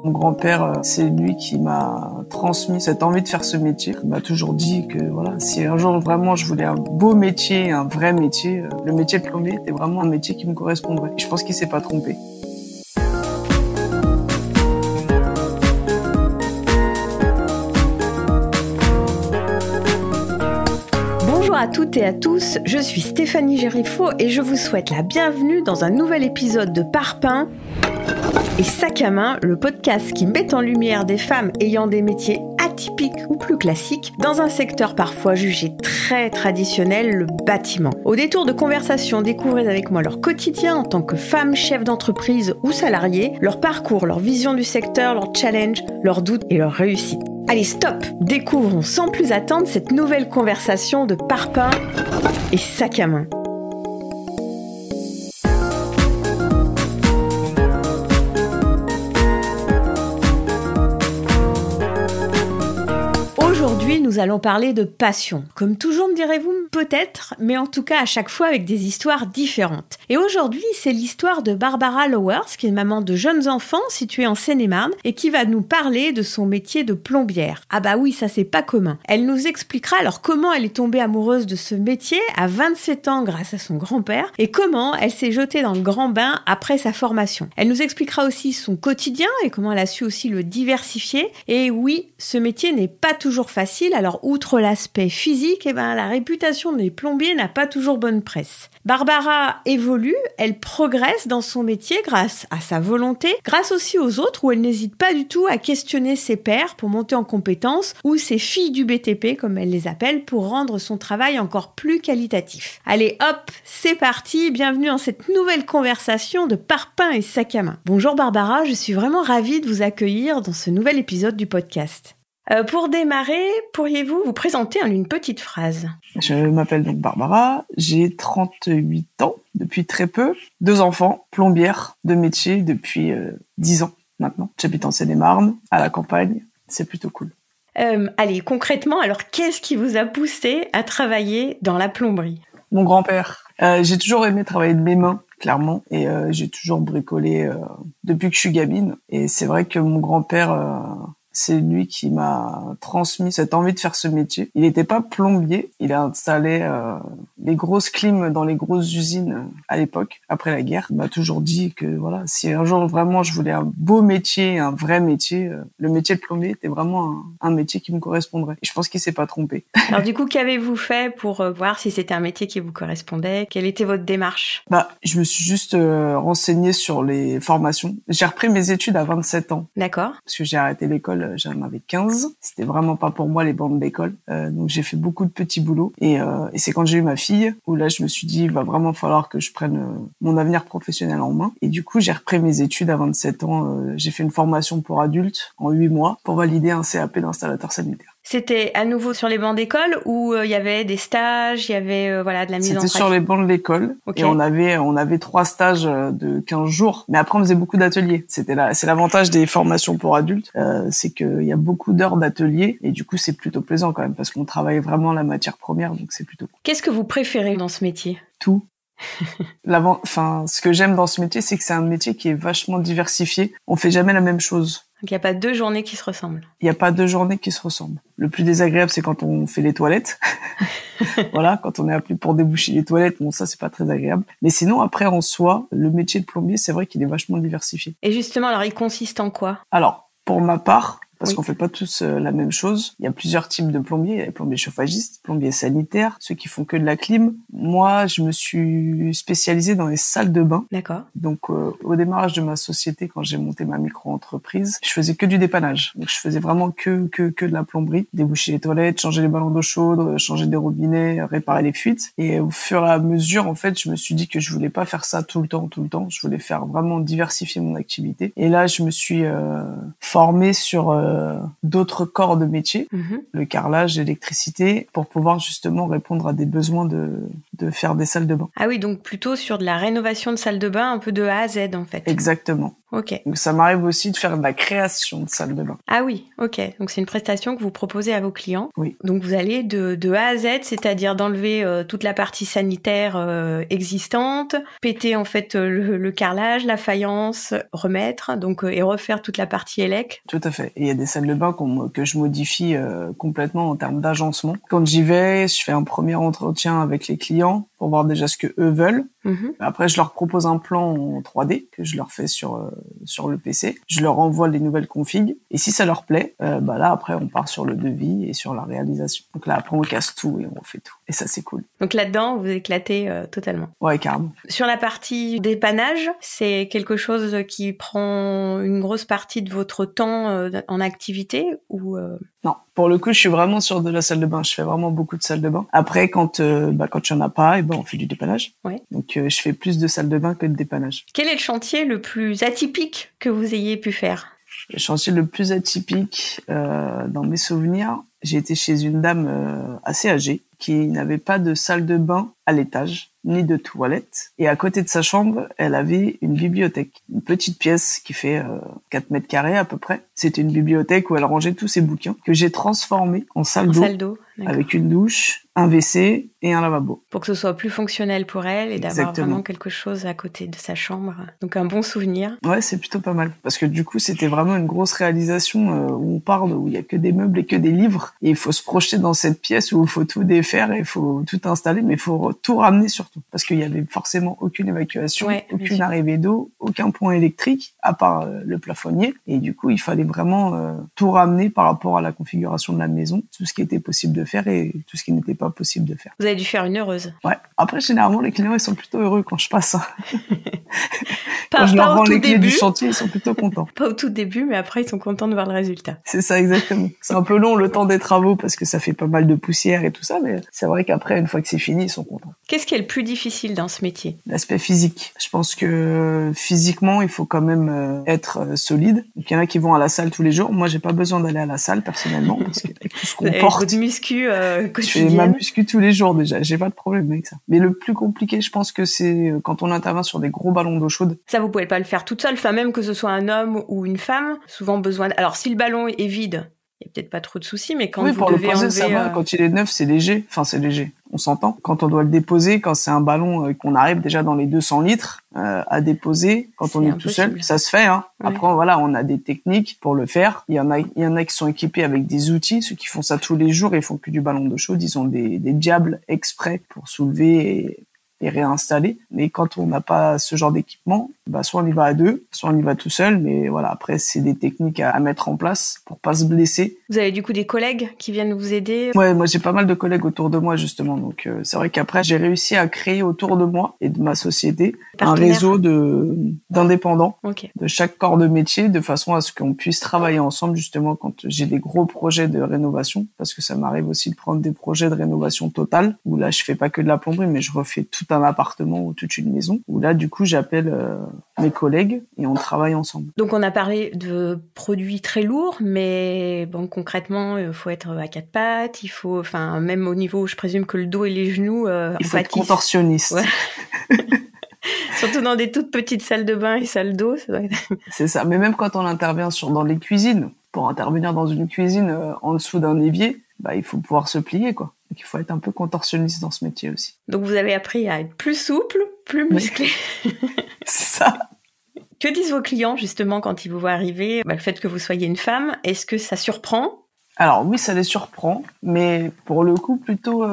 Mon grand-père, c'est lui qui m'a transmis cette envie de faire ce métier. Il m'a toujours dit que voilà, si un jour vraiment je voulais un beau métier, un vrai métier, le métier de plombier était vraiment un métier qui me correspondrait. Et je pense qu'il s'est pas trompé. Bonjour à toutes et à tous, je suis Stéphanie Gérifaut et je vous souhaite la bienvenue dans un nouvel épisode de Parpaing et Sac à main, le podcast qui met en lumière des femmes ayant des métiers atypiques ou plus classiques dans un secteur parfois jugé très traditionnel, le bâtiment. Au détour de conversations, découvrez avec moi leur quotidien en tant que femme, chef d'entreprise ou salariée, leur parcours, leur vision du secteur, leurs challenges, leurs doutes et leurs réussites. Allez, stop! Découvrons sans plus attendre cette nouvelle conversation de Parpaing et Sac à main. Aujourd'hui, nous allons parler de passion. Comme toujours, me direz-vous, peut-être, mais en tout cas à chaque fois avec des histoires différentes. Et aujourd'hui, c'est l'histoire de Barbara Lowers, qui est maman de jeunes enfants située en Seine-et-Marne et qui va nous parler de son métier de plombière. Ah bah oui, ça c'est pas commun. Elle nous expliquera alors comment elle est tombée amoureuse de ce métier à 27 ans grâce à son grand-père et comment elle s'est jetée dans le grand bain après sa formation. Elle nous expliquera aussi son quotidien et comment elle a su aussi le diversifier. Et oui, ce métier n'est pas toujours facile, alors outre l'aspect physique, la réputation des plombiers n'a pas toujours bonne presse. Barbara évolue, elle progresse dans son métier grâce à sa volonté, grâce aussi aux autres où elle n'hésite pas du tout à questionner ses pairs pour monter en compétences ou ses filles du BTP comme elle les appelle pour rendre son travail encore plus qualitatif. Allez hop, c'est parti, bienvenue dans cette nouvelle conversation de Parpaing et Sac à main. Bonjour Barbara, je suis vraiment ravie de vous accueillir dans ce nouvel épisode du podcast. Pour démarrer, pourriez-vous vous présenter en une petite phrase ? Je m'appelle donc Barbara, j'ai 38 ans depuis très peu, 2 enfants, plombière de métier depuis 10 ans maintenant. J'habite en Seine-et-Marne, à la campagne, c'est plutôt cool. Allez, concrètement, alors qu'est-ce qui vous a poussé à travailler dans la plomberie ? Mon grand-père. J'ai toujours aimé travailler de mes mains, clairement, et j'ai toujours bricolé depuis que je suis gamine. Et c'est vrai que mon grand-père... c'est lui qui m'a transmis cette envie de faire ce métier. Il n'était pas plombier, il a installé les grosses clims dans les grosses usines à l'époque, après la guerre. Il m'a toujours dit que voilà, si un jour vraiment je voulais un beau métier, un vrai métier, le métier de plombier était vraiment un métier qui me correspondrait. Et je pense qu'il s'est pas trompé. Alors du coup, qu'avez-vous fait pour voir si c'était un métier qui vous correspondait ? Quelle était votre démarche ? Je me suis juste renseignée sur les formations. J'ai repris mes études à 27 ans. D'accord. Parce que j'ai arrêté l'école, j'en avais 15. C'était vraiment pas pour moi les bancs d'école. Donc j'ai fait beaucoup de petits boulots. Et c'est quand j'ai eu ma fille où là je me suis dit il va vraiment falloir que je prenne mon avenir professionnel en main. Et du coup j'ai repris mes études à 27 ans. J'ai fait une formation pour adultes en 8 mois pour valider un CAP d'installateur sanitaire. C'était à nouveau sur les bancs d'école ou il y avait des stages, il y avait de la mise en pratique ? C'était sur les bancs de l'école. Okay. Et on avait 3 stages de 15 jours. Mais après on faisait beaucoup d'ateliers. C'est l'avantage des formations pour adultes, c'est qu'il y a beaucoup d'heures d'ateliers et du coup c'est plutôt plaisant quand même parce qu'on travaille vraiment la matière première, donc c'est plutôt cool. Qu'est-ce que vous préférez dans ce métier ? Tout. Ce que j'aime dans ce métier, c'est que c'est un métier qui est vachement diversifié. On fait jamais la même chose. Donc il n'y a pas 2 journées qui se ressemblent. Il n'y a pas 2 journées qui se ressemblent. Le plus désagréable, c'est quand on fait les toilettes. Voilà, quand on est appelé pour déboucher les toilettes, bon ça c'est pas très agréable. Mais sinon après en soi, le métier de plombier, c'est vrai qu'il est vachement diversifié. Et justement, alors il consiste en quoi ? Alors, pour ma part, parce oui. qu'on fait pas tous la même chose. Il y a plusieurs types de plombiers. Il y a les plombiers chauffagistes, plombiers sanitaires, ceux qui font que de la clim. Moi, je me suis spécialisée dans les salles de bain. D'accord. Donc, au démarrage de ma société, quand j'ai monté ma micro-entreprise, je faisais que du dépannage. Donc, je faisais vraiment que de la plomberie. Déboucher les toilettes, changer les ballons d'eau chaude, changer des robinets, réparer les fuites. Et au fur et à mesure, en fait, je me suis dit que je voulais pas faire ça tout le temps. Je voulais faire vraiment diversifier mon activité. Et là, je me suis formée sur d'autres corps de métier, le carrelage, l'électricité, pour pouvoir justement répondre à des besoins de faire des salles de bain. Ah oui, donc plutôt sur de la rénovation de salles de bain, un peu de A à Z en fait. Exactement. Ok. Donc ça m'arrive aussi de faire de la création de salle de bain. Ah oui, ok. Donc c'est une prestation que vous proposez à vos clients. Oui. Donc vous allez de A à Z, c'est-à-dire d'enlever toute la partie sanitaire existante, péter en fait le carrelage, la faïence, remettre, donc et refaire toute la partie élec. Tout à fait. Et il y a des salles de bain que je modifie complètement en termes d'agencement. Quand j'y vais, je fais un premier entretien avec les clients pour voir déjà ce que eux veulent. Après, je leur propose un plan en 3D que je leur fais sur le PC. Je leur envoie les nouvelles configs. Et si ça leur plaît, là, après, on part sur le devis et sur la réalisation. Donc là, après, on casse tout et on fait tout. Et ça, c'est cool. Donc là-dedans, vous éclatez totalement. Ouais, carrément. Sur la partie dépannage, c'est quelque chose qui prend une grosse partie de votre temps en activité ou Non, pour le coup, je suis vraiment sur de la salle de bain. Je fais vraiment beaucoup de salles de bain. Après, quand il y en a pas, on fait du dépannage. Ouais. Donc, je fais plus de salles de bain que de dépannage. Quel est le chantier le plus atypique que vous ayez pu faire ? Le chantier le plus atypique dans mes souvenirs, j'ai été chez une dame assez âgée qui n'avait pas de salle de bain à l'étage, ni de toilette. Et à côté de sa chambre, elle avait une bibliothèque, une petite pièce qui fait 4 mètres carrés à peu près. C'était une bibliothèque où elle rangeait tous ses bouquins que j'ai transformé en salle d'eau, avec une douche, un WC et un lavabo. Pour que ce soit plus fonctionnel pour elle et d'avoir Exactement. vraiment quelque chose à côté de sa chambre. Donc un bon souvenir. Ouais, c'est plutôt pas mal. Parce que du coup, c'était vraiment une grosse réalisation où on parle, où il y a que des meubles et que des livres. Et il faut se projeter dans cette pièce où il faut tout défaire et il faut tout installer, mais il faut tout ramener surtout. Parce qu'il y avait forcément aucune évacuation, aucune arrivée d'eau, aucun point électrique, à part le plafonnier. Et du coup, il fallait vraiment tout ramener par rapport à la configuration de la maison, tout ce qui était possible de faire et tout ce qui n'était pas possible de faire. Vous avez dû faire une heureuse. Ouais. Après, généralement, les clients, ils sont plutôt heureux quand je passe. Quand je leur rends les clés du chantier, ils sont plutôt contents. Pas au tout début, mais après, ils sont contents de voir le résultat. C'est ça, exactement. C'est un peu long le temps des travaux parce que ça fait pas mal de poussière et tout ça, mais c'est vrai qu'après, une fois que c'est fini, ils sont contents. Qu'est-ce qui est le plus difficile dans ce métier ? L'aspect physique. Je pense que physiquement, il faut quand même être solide. Donc, il y en a qui vont à la salle tous les jours. Moi, j'ai pas besoin d'aller à la salle personnellement parce qu'avec tout ce qu'on porte. Votre muscu quotidienne. Je fais ma muscu tous les jours déjà. J'ai pas de problème avec ça. Mais le plus compliqué, je pense que c'est quand on intervient sur des gros ballons d'eau chaude. Ça, vous pouvez pas le faire toute seule. Enfin, même que ce soit un homme ou une femme, souvent besoin. Alors, si le ballon est vide, il y a peut-être pas trop de soucis, mais quand oui, vous pour devez le poser, enlever, ça va. Quand il est neuf, c'est léger. Enfin, c'est léger. On s'entend. Quand on doit le déposer, quand c'est un ballon qu'on arrive déjà dans les 200 litres à déposer, quand on est tout seul, ça se fait. Hein. Ouais. Après, voilà, on a des techniques pour le faire. Il y en a qui sont équipés avec des outils. Ceux qui font ça tous les jours, ils font que du ballon d'eau chaude. Ils ont des diables exprès pour soulever et réinstaller. Mais quand on n'a pas ce genre d'équipement, soit on y va à deux, soit on y va tout seul. Mais voilà, après, c'est des techniques à mettre en place pour pas se blesser. Vous avez du coup des collègues qui viennent vous aider ? Ouais, moi j'ai pas mal de collègues autour de moi justement. Donc c'est vrai qu'après, j'ai réussi à créer autour de moi et de ma société un réseau d'indépendants de chaque corps de métier, de façon à ce qu'on puisse travailler ensemble justement quand j'ai des gros projets de rénovation. Parce que ça m'arrive aussi de prendre des projets de rénovation totale, où là je fais pas que de la plomberie, mais je refais tout un appartement ou toute une maison, où là du coup j'appelle mes collègues et on travaille ensemble. Donc on a parlé de produits très lourds, mais bon, concrètement il faut être à quatre pattes, il faut, enfin même au niveau, je présume que le dos et les genoux il faut être contorsionniste. Ouais. Surtout dans des toutes petites salles de bain et salles d'eau. C'est ça, mais même quand on intervient dans les cuisines, pour intervenir dans une cuisine en dessous d'un évier, il faut pouvoir se plier, quoi. Donc il faut être un peu contorsionniste dans ce métier aussi. Donc vous avez appris à être plus souple, plus musclé. C'est ça. Que disent vos clients justement quand ils vous voient arriver ? Le fait que vous soyez une femme, est-ce que ça surprend ? Alors oui, ça les surprend, mais pour le coup plutôt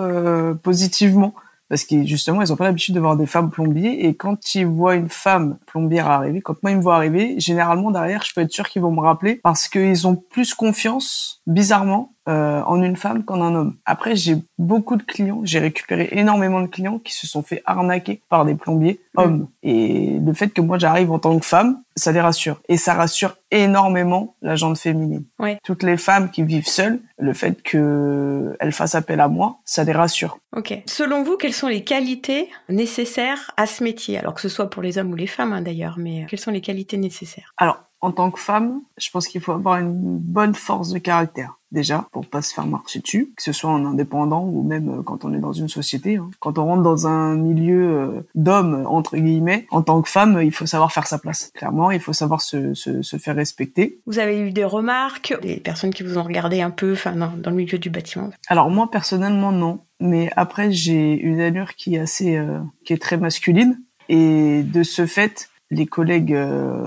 positivement. Parce que justement, ils n'ont pas l'habitude de voir des femmes plombiers. Et quand ils voient une femme plombière arriver, quand moi ils me voient arriver, généralement derrière, je peux être sûr qu'ils vont me rappeler parce qu'ils ont plus confiance, bizarrement, en une femme qu'en un homme. Après, j'ai beaucoup de clients, j'ai récupéré énormément de clients qui se sont fait arnaquer par des plombiers hommes. Et le fait que moi j'arrive en tant que femme, ça les rassure. Et ça rassure énormément la gente féminine. Ouais. Toutes les femmes qui vivent seules, le fait qu'elles fassent appel à moi, ça les rassure. Ok. Selon vous, quelles sont les qualités nécessaires à ce métier ? Alors que ce soit pour les hommes ou les femmes d'ailleurs, mais quelles sont les qualités nécessaires ? Alors, en tant que femme, je pense qu'il faut avoir une bonne force de caractère. Déjà, pour pas se faire marcher dessus, que ce soit en indépendant ou même quand on est dans une société. Hein. Quand on rentre dans un milieu d'hommes, entre guillemets, en tant que femme, il faut savoir faire sa place. Clairement, il faut savoir se faire respecter. Vous avez eu des remarques, des personnes qui vous ont regardé un peu, dans le milieu du bâtiment? Alors moi, personnellement, non. Mais après, j'ai une allure qui est très masculine. Et de ce fait, les collègues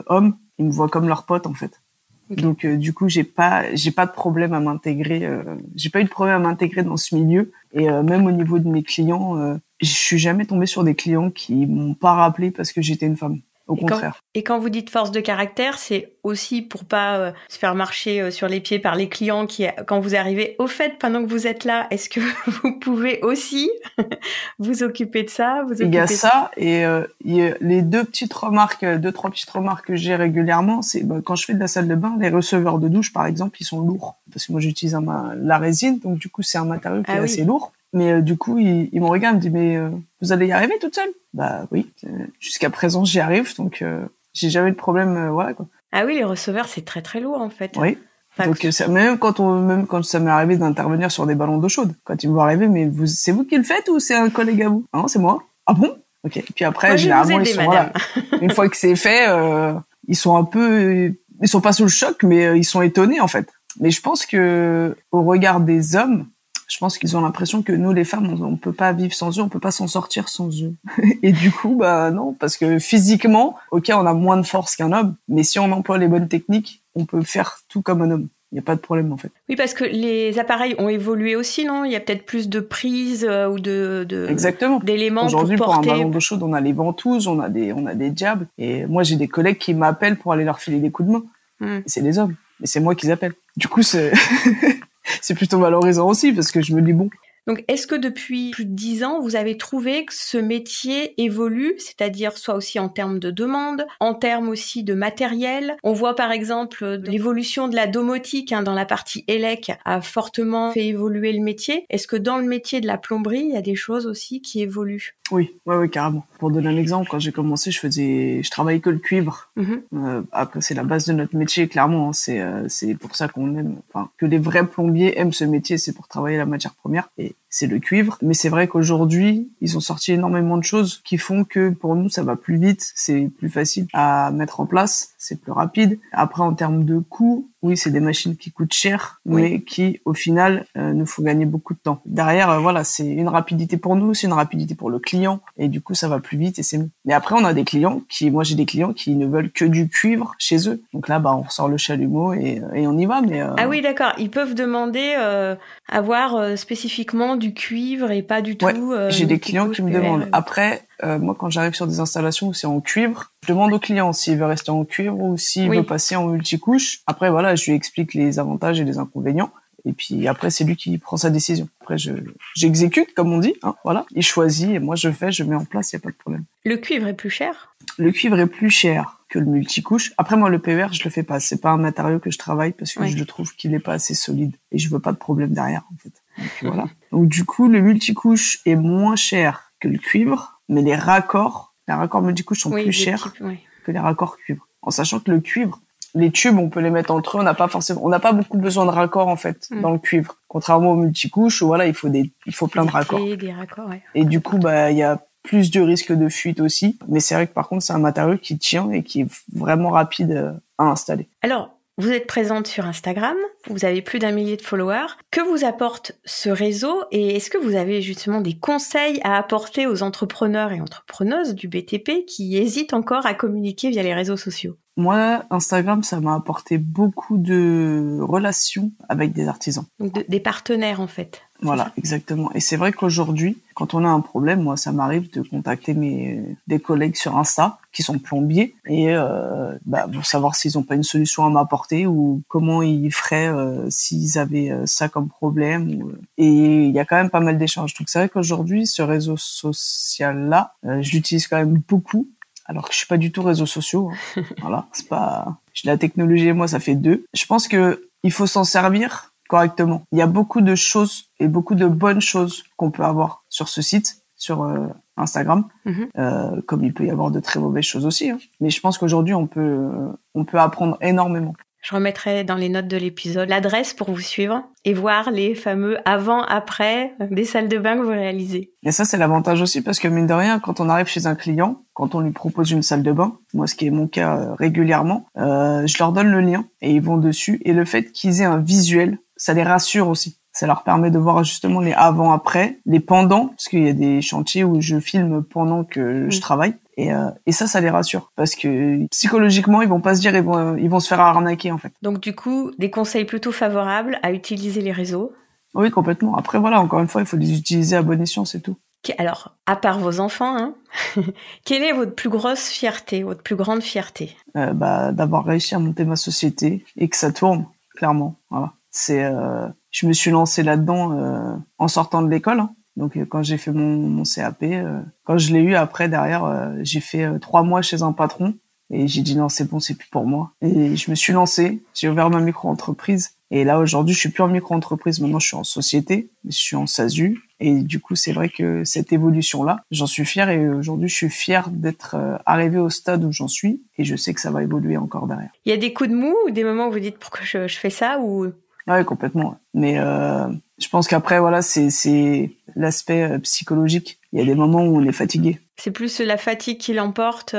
hommes, ils me voient comme leur pote, en fait. Okay. Donc du coup j'ai pas de problème à m'intégrer, j'ai pas eu de problème à m'intégrer dans ce milieu et même au niveau de mes clients, je suis jamais tombée sur des clients qui m'ont pas rappelé parce que j'étais une femme. Au contraire. Et quand vous dites force de caractère, c'est aussi pour pas se faire marcher sur les pieds par les clients qui, quand vous arrivez, au fait, pendant que vous êtes là, est-ce que vous pouvez aussi vous occuper de ça, Il y a ça et il y a les deux, trois petites remarques que j'ai régulièrement, c'est quand je fais de la salle de bain, les receveurs de douche, par exemple, ils sont lourds parce que moi j'utilise la résine, donc du coup c'est un matériau qui est assez lourd. Mais du coup, ils me regardent, ils me disent mais vous allez y arriver toute seule? Bah oui, jusqu'à présent j'y arrive, donc j'ai jamais eu de problème, voilà quoi. Ah oui, les receveurs c'est très très lourd en fait. Oui. Donc même quand ça m'est arrivé d'intervenir sur des ballons d'eau chaude, quand ils me voient arriver, mais c'est vous qui le faites ou c'est un collègue à vous? Non, c'est moi. Ah bon? Ok. Puis après, généralement ils sont là. Une fois que c'est fait, ils sont pas sous le choc, mais ils sont étonnés en fait. Mais je pense que au regard des hommes, je pense qu'ils ont l'impression que nous, les femmes, on peut pas vivre sans eux, on peut pas s'en sortir sans eux. Et du coup, bah non, parce que physiquement, ok, on a moins de force qu'un homme, mais si on emploie les bonnes techniques, on peut faire tout comme un homme. Il n'y a pas de problème en fait. Oui, parce que les appareils ont évolué aussi, non? Il y a peut-être plus de prises ou Exactement. D'éléments aujourd'hui, pour porter. Pour un ballon d'eau chaude, on a les ventouses, on a des diables. Et moi, j'ai des collègues qui m'appellent pour aller leur filer des coups de main. Et c'est des hommes, mais c'est moi qu'ils appellent. Du coup, c'est plutôt valorisant aussi parce que je me dis bon. Donc, est-ce que depuis plus de 10 ans, vous avez trouvé que ce métier évolue, c'est-à-dire soit aussi en termes de demande, en termes aussi de matériel? On voit par exemple l'évolution de la domotique dans la partie élec a fortement fait évoluer le métier. Est-ce que dans le métier de la plomberie, il y a des choses aussi qui évoluent? Oui, carrément. Pour donner un exemple, quand j'ai commencé, je travaillais que le cuivre. Après, c'est la base de notre métier, clairement. C'est pour ça qu'on aime, que les vrais plombiers aiment ce métier, c'est pour travailler la matière première. Et c'est le cuivre. Mais c'est vrai qu'aujourd'hui, ils ont sorti énormément de choses qui font que pour nous, ça va plus vite, c'est plus facile à mettre en place, c'est plus rapide. Après, en termes de coûts, oui, c'est des machines qui coûtent cher, mais qui, au final, nous font gagner beaucoup de temps. Derrière, voilà, c'est une rapidité pour nous, c'est une rapidité pour le client, et du coup, ça va plus vite et c'est mieux. Mais après, on a des clients j'ai des clients qui ne veulent que du cuivre chez eux. Donc là, on ressort le chalumeau et on y va. Mais Ah oui, d'accord. Ils peuvent demander avoir spécifiquement du cuivre et pas du tout. J'ai des clients qui me demandent. Après, moi, quand j'arrive sur des installations où c'est en cuivre, je demande au client s'il veut rester en cuivre ou s'il veut passer en multicouche. Après, voilà, je lui explique les avantages et les inconvénients. Et puis après, c'est lui qui prend sa décision. Après, j'exécute, comme on dit. Voilà. Il choisit et moi, je mets en place, il n'y a pas de problème. Le cuivre est plus cher? Le cuivre est plus cher que le multicouche. Après, moi, le PER, je le fais pas. C'est pas un matériau que je travaille parce que je le trouve qu'il est pas assez solide. Et je veux pas de problème derrière, en fait. Donc, voilà. Donc, du coup, le multicouche est moins cher que le cuivre, mais les raccords multicouches sont plus chers que les raccords cuivre. En sachant que le cuivre, les tubes, on peut les mettre entre eux, on n'a pas beaucoup besoin de raccords, en fait, dans le cuivre. Contrairement aux multicouches, où voilà, il faut plein de raccords. Des raccords, Et du coup, il y a plus de risques de fuite aussi. Mais c'est vrai que par contre, c'est un matériau qui tient et qui est vraiment rapide à installer. Alors, vous êtes présente sur Instagram, vous avez plus d'1 millier de followers. Que vous apporte ce réseau et est-ce que vous avez justement des conseils à apporter aux entrepreneurs et entrepreneuses du BTP qui hésitent encore à communiquer via les réseaux sociaux? Moi, Instagram, ça m'a apporté beaucoup de relations avec des artisans. Donc des partenaires, en fait. Voilà, exactement. Et c'est vrai qu'aujourd'hui, quand on a un problème, moi, ça m'arrive de contacter des collègues sur Insta qui sont plombiers et pour savoir s'ils n'ont pas une solution à m'apporter ou comment ils feraient s'ils avaient ça comme problème. Et il y a quand même pas mal d'échanges. Donc c'est vrai qu'aujourd'hui, ce réseau social-là, je l'utilise quand même beaucoup. Alors que je suis pas du tout réseaux sociaux. Voilà, la technologie et moi, ça fait 2. Je pense que il faut s'en servir correctement. Il y a beaucoup de choses et beaucoup de bonnes choses qu'on peut avoir sur ce site, sur Instagram, comme il peut y avoir de très mauvaises choses aussi. Hein. Mais je pense qu'aujourd'hui, on peut apprendre énormément. Je remettrai dans les notes de l'épisode l'adresse pour vous suivre et voir les fameux avant-après des salles de bain que vous réalisez. Et ça, c'est l'avantage aussi parce que mine de rien, quand on arrive chez un client, quand on lui propose une salle de bain, moi, ce qui est mon cas régulièrement, je leur donne le lien et ils vont dessus. Et le fait qu'ils aient un visuel, ça les rassure aussi. Ça leur permet de voir justement les avant-après, les pendant, parce qu'il y a des chantiers où je filme pendant que je travaille. Et ça les rassure. Parce que psychologiquement, ils vont pas se dire, ils vont se faire arnaquer, en fait. Donc, du coup, des conseils plutôt favorables à utiliser les réseaux? Oui, complètement. Après, voilà, encore une fois, il faut les utiliser à bon escient, c'est tout. Alors, à part vos enfants, hein, quelle est votre plus grosse fierté, votre plus grande fierté? D'avoir réussi à monter ma société et que ça tourne, clairement. Voilà. Je me suis lancé là-dedans en sortant de l'école. Hein. Donc quand j'ai fait mon CAP, quand je l'ai eu après derrière, j'ai fait 3 mois chez un patron et j'ai dit non c'est bon, c'est plus pour moi. Et je me suis lancé, j'ai ouvert ma micro-entreprise et là aujourd'hui je suis plus en micro-entreprise, maintenant je suis en société, je suis en SASU et du coup c'est vrai que cette évolution là, j'en suis fier et aujourd'hui je suis fier d'être arrivé au stade où j'en suis et je sais que ça va évoluer encore derrière. Il y a des coups de mou ou des moments où vous dites pourquoi je fais ça ou... Ouais, complètement. Mais je pense qu'après, voilà, c'est l'aspect psychologique. Il y a des moments où on est fatigué. C'est plus la fatigue qui l'emporte.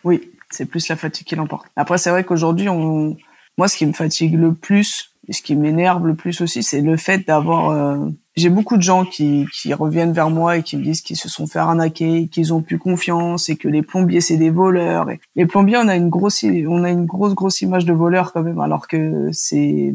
Oui, c'est plus la fatigue qui l'emporte. Après, c'est vrai qu'aujourd'hui, moi, ce qui me fatigue le plus, et ce qui m'énerve le plus aussi, c'est le fait d'avoir... J'ai beaucoup de gens qui reviennent vers moi et qui me disent qu'ils se sont fait arnaquer, qu'ils ont plus confiance et que les plombiers c'est des voleurs. Et les plombiers, on a une grosse image de voleurs quand même, alors que c'est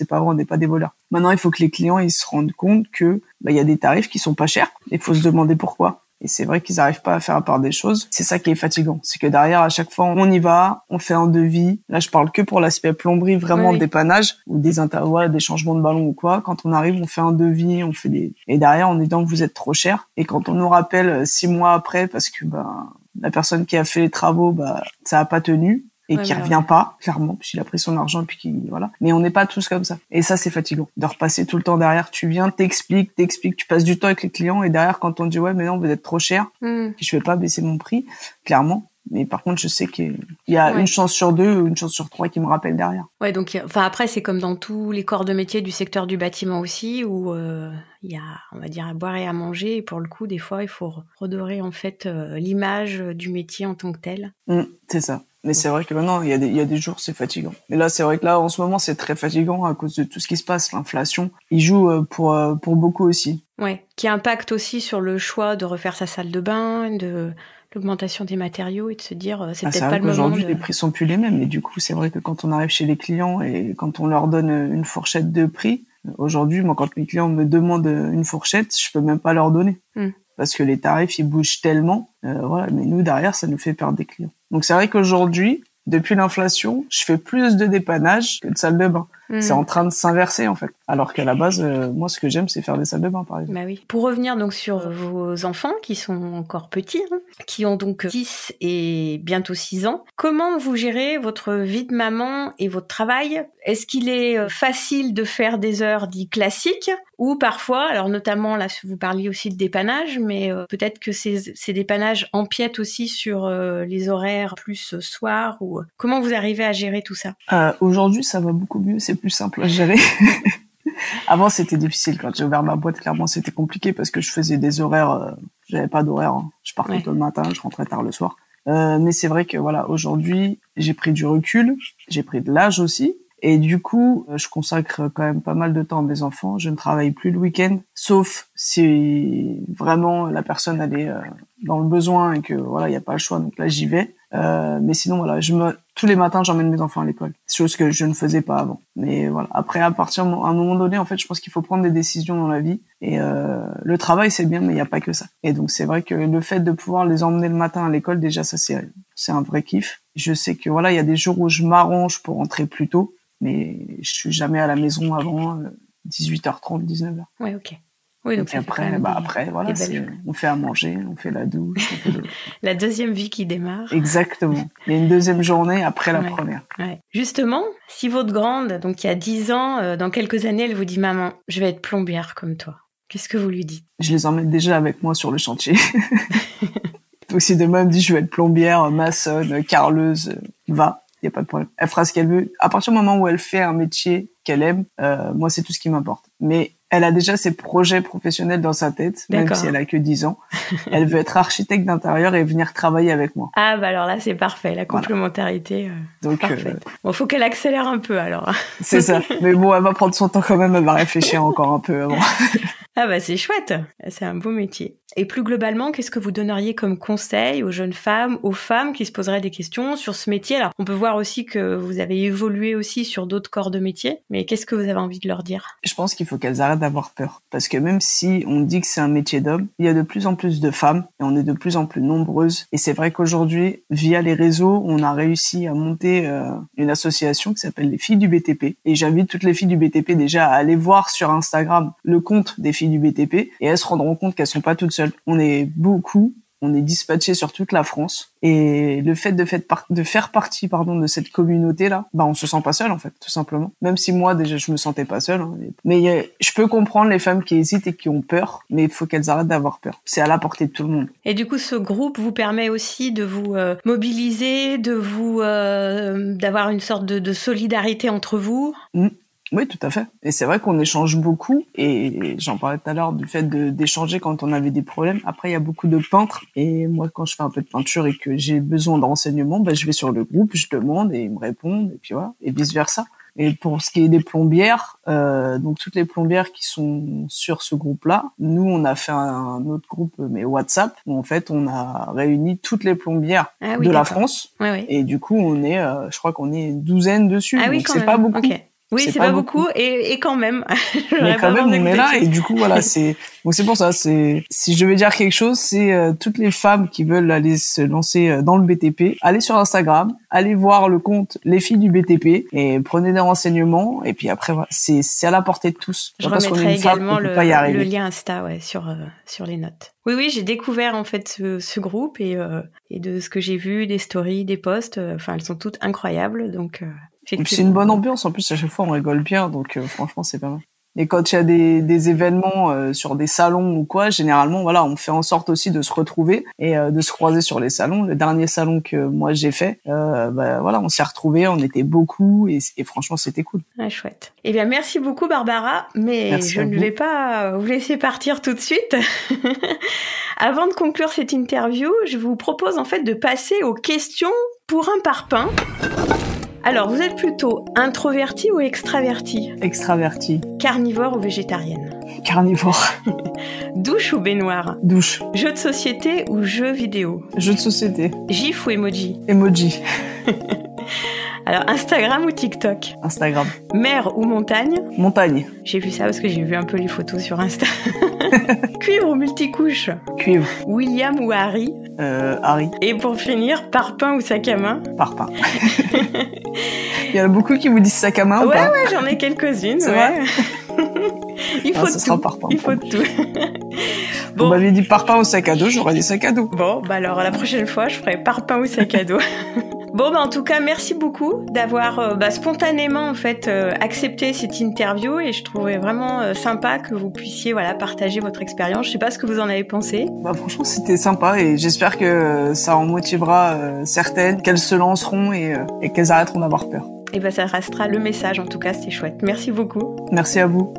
pas vrai, on n'est pas des voleurs. Maintenant, il faut que les clients ils se rendent compte que il y a des tarifs qui sont pas chers. Il faut se demander pourquoi. Et c'est vrai qu'ils n'arrivent pas à faire à part des choses. C'est ça qui est fatigant. C'est que derrière, à chaque fois, on y va, on fait un devis. Là, je parle que pour l'aspect plomberie, vraiment dépannage, ou des changements de ballon ou quoi. Quand on arrive, on fait un devis, et derrière, on est dans que vous êtes trop cher. Et quand on nous rappelle 6 mois après, parce que, la personne qui a fait les travaux, ça a pas tenu. Et qui revient pas, clairement, puisqu'il a pris son argent et puis voilà. Mais on n'est pas tous comme ça. Et ça, c'est fatigant. De repasser tout le temps derrière, tu viens, t'expliques, tu passes du temps avec les clients et derrière, quand on dit, ouais, mais non, vous êtes trop cher, je vais pas baisser mon prix, clairement. Mais par contre, je sais qu'il y a une chance sur 2 ou une chance sur 3 qui me rappelle derrière. Ouais, donc, après, c'est comme dans tous les corps de métier du secteur du bâtiment aussi, où il y a, on va dire, à boire et à manger. Et pour le coup, des fois, il faut redorer, en fait, l'image du métier en tant que tel. C'est ça. Mais c'est vrai que maintenant, il y a des jours, c'est fatigant. Mais là, c'est vrai que là, en ce moment, c'est très fatigant à cause de tout ce qui se passe. L'inflation, il joue pour beaucoup aussi. Ouais. Qui impacte aussi sur le choix de refaire sa salle de bain, de l'augmentation des matériaux et de se dire, c'est peut-être pas le moment. Aujourd'hui, les prix sont plus les mêmes. Et du coup, c'est vrai que quand on arrive chez les clients et quand on leur donne une fourchette de prix, aujourd'hui, moi, quand mes clients me demandent une fourchette, je peux même pas leur donner. Parce que les tarifs, ils bougent tellement. Voilà. Mais nous, derrière, ça nous fait perdre des clients. Donc, c'est vrai qu'aujourd'hui, depuis l'inflation, je fais plus de dépannage que de salles de bain. C'est en train de s'inverser, en fait. Alors qu'à la base, moi, ce que j'aime, c'est faire des salles de bain, par exemple. Bah oui. Pour revenir donc sur vos enfants, qui sont encore petits, qui ont donc 10 et bientôt 6 ans, comment vous gérez votre vie de maman et votre travail? Est-ce qu'il est facile de faire des heures dites classiques? Ou parfois, alors notamment là, vous parliez aussi de dépannage, mais peut-être que ces dépannages empiètent aussi sur les horaires plus soir, ou comment vous arrivez à gérer tout ça? Aujourd'hui, ça va beaucoup mieux, c'est plus simple à gérer. Avant, c'était difficile. Quand j'ai ouvert ma boîte, clairement, c'était compliqué parce que je faisais des horaires, j'avais pas d'horaire. Hein. Je partais tôt le matin, je rentrais tard le soir. Mais c'est vrai que voilà, aujourd'hui, j'ai pris du recul, j'ai pris de l'âge aussi. Et du coup, je consacre quand même pas mal de temps à mes enfants. Je ne travaille plus le week-end, sauf si vraiment la personne elle est dans le besoin et que voilà, il y a pas le choix. Donc là, j'y vais. Mais sinon, voilà, tous les matins, j'emmène mes enfants à l'école. Chose que je ne faisais pas avant. Mais voilà, après, à un moment donné, en fait, je pense qu'il faut prendre des décisions dans la vie. Et le travail, c'est bien, mais il n'y a pas que ça. Et donc, c'est vrai que le fait de pouvoir les emmener le matin à l'école, déjà, ça, c'est un vrai kiff. Je sais que voilà, il y a des jours où je m'arrange pour rentrer plus tôt. Mais je suis jamais à la maison avant 18h30, 19h. Ouais, ok. Oui, donc après, voilà, on fait à manger, on fait la douche. La deuxième vie qui démarre. Exactement. Il y a une deuxième journée après la première. Ouais. Justement, si votre grande, donc il y a 10 ans, dans quelques années, elle vous dit « Maman, je vais être plombière comme toi », Qu'est-ce que vous lui dites? Je les emmène déjà avec moi sur le chantier. Donc si demain elle me dit je veux être plombière, maçonne, carreleuse, va, y a pas de problème. Elle fera ce qu'elle veut. À partir du moment où elle fait un métier qu'elle aime, moi c'est tout ce qui m'importe. Mais elle a déjà ses projets professionnels dans sa tête, même si elle a que 10 ans. Elle veut être architecte d'intérieur et venir travailler avec moi. Ah bah alors là c'est parfait, la complémentarité. Donc bon, faut qu'elle accélère un peu alors. C'est ça. Mais bon, elle va prendre son temps quand même, elle va réfléchir encore un peu avant. Ah bah c'est chouette, c'est un beau métier. Et plus globalement, qu'est-ce que vous donneriez comme conseil aux jeunes femmes, aux femmes qui se poseraient des questions sur ce métier? Alors, on peut voir aussi que vous avez évolué aussi sur d'autres corps de métier, mais qu'est-ce que vous avez envie de leur dire? Je pense qu'il faut qu'elles arrêtent d'avoir peur. Parce que même si on dit que c'est un métier d'homme, il y a de plus en plus de femmes et on est de plus en plus nombreuses. Et c'est vrai qu'aujourd'hui, via les réseaux, on a réussi à monter une association qui s'appelle les filles du BTP. Et j'invite toutes les filles du BTP déjà à aller voir sur Instagram le compte des filles du BTP et elles se rendront compte qu'elles sont pas toutes seules. On est beaucoup, on est dispatchés sur toute la France et le fait de faire partie de cette communauté-là, bah on se sent pas seul en fait, tout simplement. Même si moi déjà je me sentais pas seule, hein, mais je peux comprendre les femmes qui hésitent et qui ont peur, mais il faut qu'elles arrêtent d'avoir peur. C'est à la portée de tout le monde. Et du coup, ce groupe vous permet aussi de vous mobiliser, de vous d'avoir une sorte de solidarité entre vous. Oui, tout à fait. Et c'est vrai qu'on échange beaucoup. Et j'en parlais tout à l'heure du fait d'échanger quand on avait des problèmes. Après, il y a beaucoup de peintres. Et moi, quand je fais un peu de peinture et que j'ai besoin de renseignements, bah, je vais sur le groupe, je demande et ils me répondent. Et puis voilà. Et vice versa. Et pour ce qui est des plombières, donc toutes les plombières qui sont sur ce groupe-là, nous, on a fait un autre groupe, mais WhatsApp, où en fait, on a réuni toutes les plombières de la France. Oui. Et du coup, on est, je crois qu'on est une douzaine dessus. Ah oui, donc quand c'est même. pas beaucoup. Okay. Oui, c'est pas beaucoup et quand même. Mais quand même, on est là et du coup, voilà, donc c'est pour ça, si je vais dire quelque chose, c'est toutes les femmes qui veulent aller se lancer dans le BTP, allez sur Instagram, allez voir le compte Les Filles du BTP et prenez des renseignements et puis après, voilà, c'est à la portée de tous. Je remettrai également le lien Insta, sur les notes. Oui, j'ai découvert en fait ce groupe et de ce que j'ai vu, des stories, des posts, elles sont toutes incroyables, donc. C'est une bonne ambiance, en plus à chaque fois on rigole bien, donc franchement c'est pas mal. Et quand il y a des événements sur des salons ou quoi, généralement voilà, on fait en sorte aussi de se retrouver et de se croiser sur les salons. Le dernier salon que moi j'ai fait, voilà, on s'est retrouvés, on était beaucoup et franchement c'était cool. Ah, chouette. Eh bien merci beaucoup Barbara, mais merci je ne vais pas vous laisser partir tout de suite. Avant de conclure cette interview, je vous propose en fait de passer aux questions pour un parpaing. Alors, vous êtes plutôt introvertie ou extravertie? Extravertie. Carnivore ou végétarienne? Carnivore. Douche ou baignoire? Douche. Jeu de société ou jeu vidéo? Jeu de société. GIF ou emoji? Emoji. Alors, Instagram ou TikTok? Instagram. Mer ou montagne? Montagne. J'ai vu ça parce que j'ai vu un peu les photos sur Insta. Cuivre ou multicouche? Cuivre. William ou Harry? Harry. Et pour finir, parpaing ou sac à main? Parpaing. Il y en a beaucoup qui vous disent sac à main ou pas? Ouais, j'en ai quelques-unes. C'est vrai. Il faut sera parpaing. Il faut tout. Bon. On m'avait dit parpaing ou sac à dos, j'aurais dit sac à dos. Bon, alors la prochaine fois, je ferai parpaing ou sac à dos. Bon, en tout cas, merci beaucoup d'avoir spontanément en fait accepté cette interview et je trouvais vraiment sympa que vous puissiez partager votre expérience. Je sais pas ce que vous en avez pensé. Franchement, c'était sympa et j'espère que ça en motivera certaines, qu'elles se lanceront et qu'elles arrêteront d'avoir peur. Et ça restera le message. En tout cas, c'était chouette. Merci beaucoup. Merci à vous.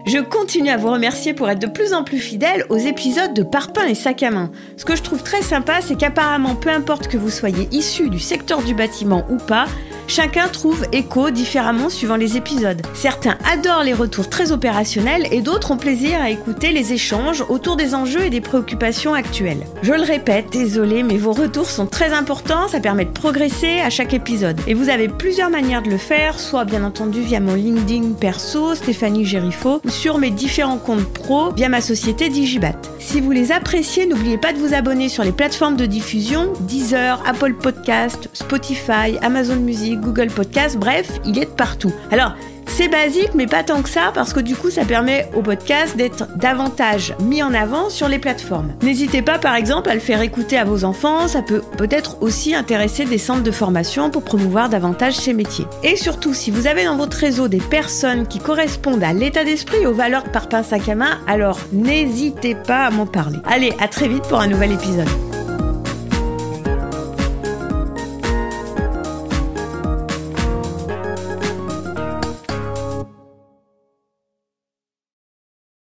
Je continue à vous remercier pour être de plus en plus fidèles aux épisodes de Parpaing et Sac à Main. Ce que je trouve très sympa, c'est qu'apparemment, peu importe que vous soyez issu du secteur du bâtiment ou pas, chacun trouve écho différemment suivant les épisodes. Certains adorent les retours très opérationnels et d'autres ont plaisir à écouter les échanges autour des enjeux et des préoccupations actuelles. Je le répète, désolé, mais vos retours sont très importants, ça permet de progresser à chaque épisode. Et vous avez plusieurs manières de le faire, soit bien entendu via mon LinkedIn perso, Stéphanie Gériffaut, ou sur mes différents comptes pro via ma société Digibat. Si vous les appréciez, n'oubliez pas de vous abonner sur les plateformes de diffusion, Deezer, Apple Podcast, Spotify, Amazon Music, Google Podcast, bref, il est de partout. Alors, c'est basique, mais pas tant que ça, parce que du coup, ça permet au podcast d'être davantage mis en avant sur les plateformes. N'hésitez pas, par exemple, à le faire écouter à vos enfants. Ça peut peut-être aussi intéresser des centres de formation pour promouvoir davantage ces métiers. Et surtout, si vous avez dans votre réseau des personnes qui correspondent à l'état d'esprit et aux valeurs de Parpaing Sac à Main, alors n'hésitez pas à m'en parler. Allez, à très vite pour un nouvel épisode.